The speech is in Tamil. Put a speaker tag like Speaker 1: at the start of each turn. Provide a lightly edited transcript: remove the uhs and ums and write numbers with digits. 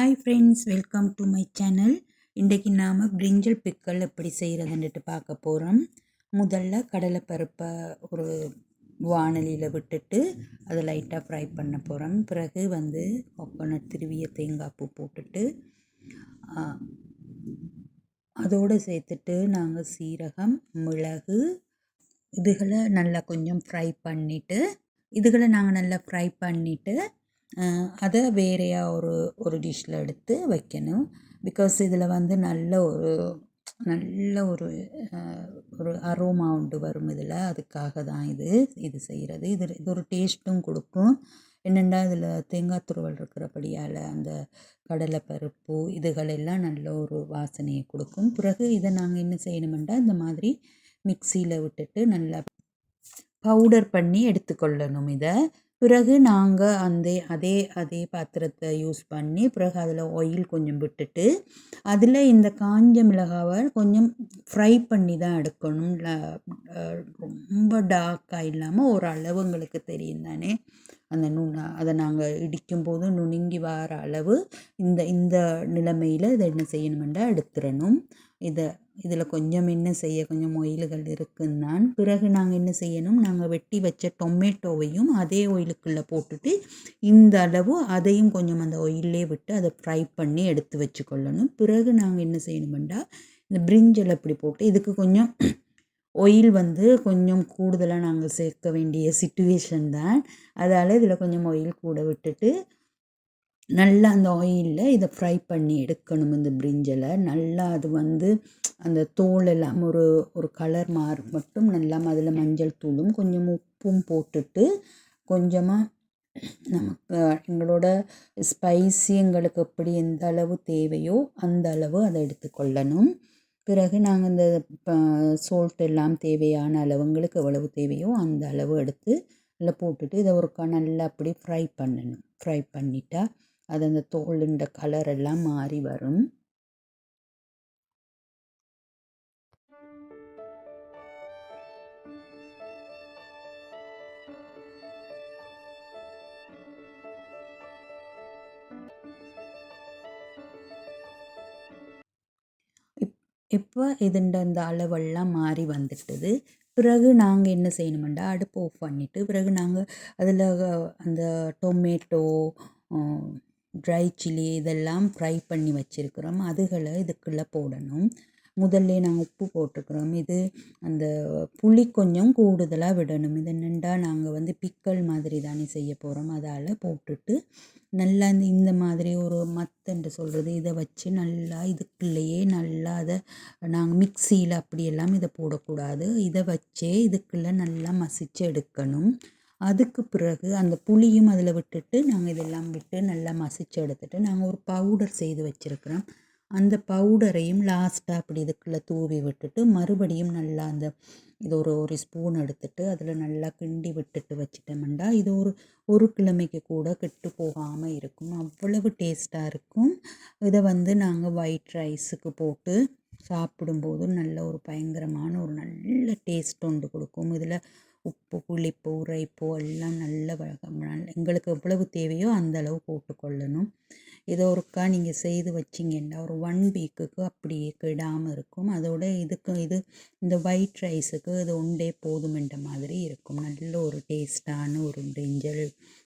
Speaker 1: Hi friends, welcome to my channel. இன்றைக்கி நாம் பிரிஞ்சல் பிக்கல் எப்படி செய்கிறதுன்ட்டு பார்க்க போகிறோம். முதல்ல கடலைப்பருப்பை ஒரு வானலியில் விட்டுட்டு அதை லைட்டாக ஃப்ரை பண்ண போகிறோம். பிறகு கோகோனட் திருவிய தேங்காய் பூ போட்டுட்டு அதோடு சேர்த்துட்டு நாங்கள் சீரகம், மிளகு இதுகளை நல்லா கொஞ்சம் ஃப்ரை பண்ணிவிட்டு அதை வேறையாக ஒரு டிஷ்ஷில் எடுத்து வைக்கணும். பிகாஸ் இதில் நல்ல ஒரு அரோமா உண்டு வரும் இதில். அதுக்காக தான் இது செய்கிறது. இது ஒரு டேஸ்ட்டும் கொடுக்கும். என்னென்னா இதில் தேங்காய் துருவல் இருக்கிறபடியால் அந்த கடலைப்பருப்பு இதுகளெல்லாம் நல்ல ஒரு வாசனையை கொடுக்கும். பிறகு இதை நாங்கள் என்ன செய்யணுமெண்டா இந்த மாதிரி மிக்சியில் விட்டுட்டு நல்லா பவுடர் பண்ணி எடுத்துக்கொள்ளணும் இதை. பிறகு நாங்கள் அதே பாத்திரத்தை யூஸ் பண்ணி பிறகு அதில் ஆயில் கொஞ்சம் விட்டுட்டு அதில் இந்த காஞ்ச மிளகாவை கொஞ்சம் ஃப்ரை பண்ணி தான் எடுக்கணும். ரொம்ப டார்க்காக இல்லாமல் ஒரு அளவு உங்களுக்கு தெரியும் தானே, அந்த அதை நாங்கள் இடிக்கும்போது நுணுங்கி வர அளவு இந்த நிலைமையில் இதை என்ன செய்யணுமெண்டா எடுத்துடணும். இதில் கொஞ்சம் கொஞ்சம் ஆயில்கள் இருக்குன்னான். பிறகு நாங்கள் என்ன செய்யணும், நாங்கள் வெட்டி வச்ச டொமேட்டோவையும் அதே ஆயிலுக்குள்ளே போட்டுட்டு இந்த அளவு அதையும் கொஞ்சம் அந்த ஆயிலே விட்டு அதை ஃப்ரை பண்ணி எடுத்து வச்சுக்கொள்ளணும். பிறகு நாங்கள் என்ன செய்யணுமெண்டா இந்த பிரிஞ்சல் அப்படி போட்டு இதுக்கு கொஞ்சம் ஆயில் கொஞ்சம் கூடுதலாக நாங்கள் சேர்க்க வேண்டிய சிச்சுவேஷன் தான். அதால் இதில் கொஞ்சம் ஆயில் கூட விட்டுட்டு நல்லா அந்த ஆயிலில் இதை ஃப்ரை பண்ணி எடுக்கணும். இந்த பிரிஞ்சலை நல்லா அது அந்த தோல் எல்லாம் ஒரு கலர் மட்டும் நல்லா அதில் மஞ்சள் தூளும் கொஞ்சம் உப்பும் போட்டுட்டு கொஞ்சமாக நமக்கு எங்களோட ஸ்பைசி எங்களுக்கு எப்படி எந்த அளவு தேவையோ அந்த அளவு அதை எடுத்துக்கொள்ளணும். பிறகு நாங்கள் இந்த சால்ட் எல்லாம் தேவையான அளவுங்களுக்கு எவ்வளவு தேவையோ அந்த அளவு எடுத்து அதில் போட்டுட்டு இதை ஒருக்கா நல்லா அப்படி ஃப்ரை பண்ணணும். ஃப்ரை பண்ணிட்டா அது அந்த தோலுண்ட கலர் எல்லாம் மாறி வரும். இப்போ இந்த அளவெல்லாம் மாறி வந்துட்டுது. பிறகு நாங்கள் என்ன செய்யணுமெண்டா அடுப்பு ஆஃப் பண்ணிவிட்டு பிறகு நாங்கள் அதில் அந்த டொமேட்டோ, ட்ரை சில்லி இதெல்லாம் ஃப்ரை பண்ணி வச்சுருக்கிறோம். அதுகளை இதுக்குள்ளே போடணும். முதல்ல நாங்கள் உப்பு போட்டுக்கிறோம். இது அந்த புளி கொஞ்சம் கூடுதலாக விடணும். இது என்னென்னா நாங்கள் பிக்கல் மாதிரி தானே செய்ய போகிறோம். அதால் போட்டுட்டு நல்லா இந்த மாதிரி ஒரு மத்தன்று சொல்கிறது இதை வச்சு நல்லா இதுக்குள்ளேயே நல்லா அதை நாங்கள் மிக்சியில் அப்படியெல்லாம் இதை போடக்கூடாது. இதை வச்சே இதுக்குள்ளே நல்லா மசிச்சு எடுக்கணும். அதுக்கு பிறகு அந்த புளியும் அதில் விட்டுட்டு நாங்கள் இதெல்லாம் விட்டு நல்லா மசிச்சு எடுத்துட்டு நாங்கள் ஒரு பவுடர் செய்து வச்சுருக்கிறோம். அந்த பவுடரையும் லாஸ்ட்டாக அப்படி இதுக்குள்ளே தூவி விட்டுட்டு மறுபடியும் நல்லா இது ஒரு ஸ்பூன் எடுத்துட்டு அதில் நல்லா கிண்டி விட்டுட்டு வச்சிட்டோம்னா இது ஒரு கிழமைக்கு கூட கெட்டு போகாமல் இருக்கும். அவ்வளவு டேஸ்ட்டாக இருக்கும். இதை நாங்கள் ஒயிட் ரைஸுக்கு போட்டு சாப்பிடும்போது நல்ல ஒரு பயங்கரமான ஒரு நல்ல டேஸ்ட் ஒன்று கொடுக்கும். இதில் உப்பு, புளிப்பு, உரைப்பு எல்லாம் எங்களுக்கு எவ்வளவு தேவையோ அந்த அளவு போட்டுக்கொள்ளணும். இதை ஒருக்கா நீங்கள் செய்து வச்சிங்கன்னா ஒரு 1 வீக்குக்கு அப்படியே கெடாமல் இருக்கும். அதோட இந்த ஒயிட் ரைஸுக்கு இது ஒன்றே போதுமென்ற மாதிரி இருக்கும். நல்ல ஒரு டேஸ்டான ஒரு பிரிஞ்சல்